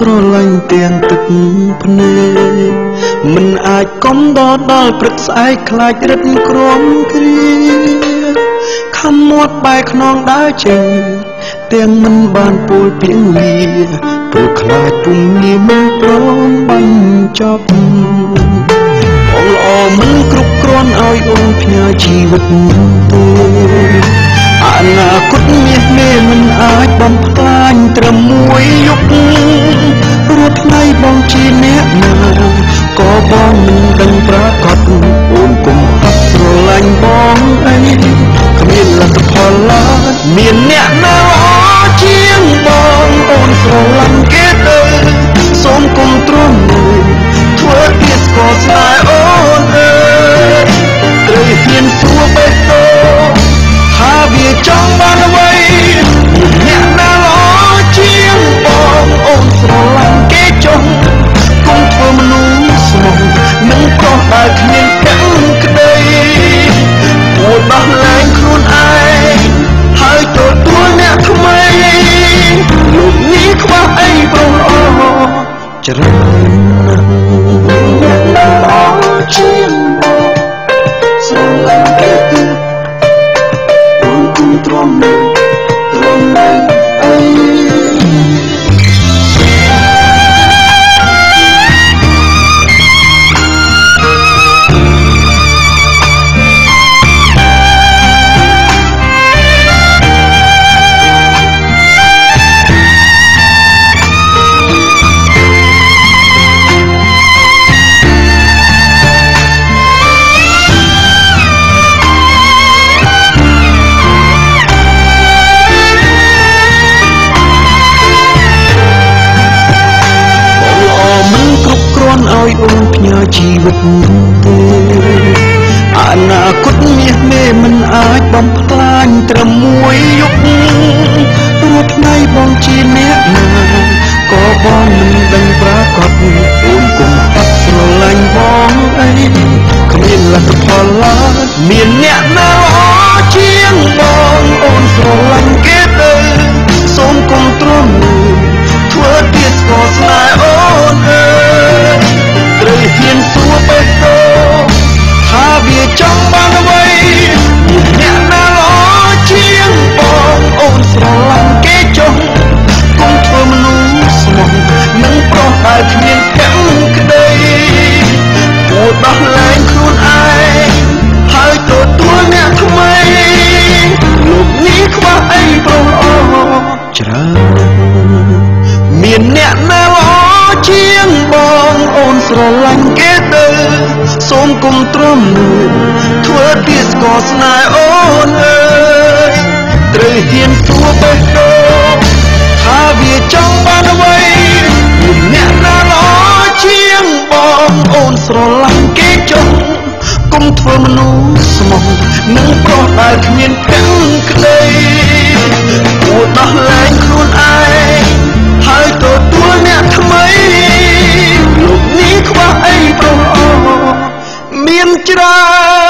ស្រឡាញ់ទាំងទឹកភ្នែកមិនអាចកុំដល់ព្រឹកស្អែកខ្លាចរឹតក្រំគ្រាខំមាត់បែកខ្នងដើរចេញទាំងមិនបានពោលពីវាព្រោះខ្លាចពុំងាយមិនព្រមបាញ់ចប់បងល្អមិនគ្រប់គ្រាន់ឲ្យអូនផ្ញើជីវិតទេអនាគតមាសមេមិនអាចបំផ្លាញត្រឹមមួយយប់ព្រោះថ្ងៃបងជាអ្នកណាក៏បងមិនដឹងប្រកបអូនគុំអត់ស្រឡាញ់បងអីគ្មានលទ្ធផលឡើយមានអ្នកណាល្អជាងបងអូនស្រឡាញ់គេទៅសូមគុំទ្រាំមើលធ្វើទៀតស្គាល់ស្នេហ៍អូនអើយត្រូវហ៊ានសួរបេះដូងថាវាចង់បានអ្វីអ្នកណាល្អជាងបងអូនស្រឡាញ់គេចុះគុំធ្វើមនុស្សស្មោះនឹងប្រុសដែលគ្មានកាំងក្តីពួរដោះលែងខ្លួនឯងហើយទទួលអ្នកថ្មីលោកនេះខ្វះអីប្រុសល្អច្រើនណាស់ល្អជាងស្រឡាញ់គេទៅអូនគុំទ្រាំមើលអីឲ្យអូនផ្ញើជីវិតទេអនាគតមាសមេមិនអាចបំផ្លាញត្រឹមមួយយប់ព្រោះថ្ងៃបងជាអ្នកណាក៏បងមិនដឹងប្រកបអូនគុំអត់ស្រឡាញ់បងអីគ្មានលទ្ធផលឡើយមានអ្នកណាល្អជាងបងអូនស្រឡាញ់គេទៅសូមគុំទ្រាំមើលធ្វើទៀតស្គាល់ស្នេហ៍អូនអើយត្រូវហ៊ានសួរបេះដូងថាវាចង់បានអ្វីអ្នកណាល្អជាងបងអូនស្រឡាញ់គេចុះគុំធ្វើមនុស្សស្មោះនឹងប្រុសដែលគ្មានកាំងក្តីពួរដោះលែងខ្លួនឯងហើយទទួលអ្នកថ្មីលោកនេះខ្វះអីប្រុសល្អច្រើនមានអ្នកណាល្អជាងបងអូនស្រឡាញ់គេទៅសូមគុំទ្រាំមើលធ្វើទៀតស្គាល់ស្នេហ៍អូនអើយត្រូវហ៊ានសួរបេះដូងថាវាចង់បានអ្វីអ្នកណាល្អជាងបងអូនស្រឡាញ់គេចុះគុំធ្វើមនុស្សស្មោះនឹងប្រុសដែលគ្មានកាំងក្តីពួរដោះលែងខ្លួនឯងហើយទទួលអ្នកថ្មីលោកនេះខ្វះអីប្រុសល្អមានច្រើន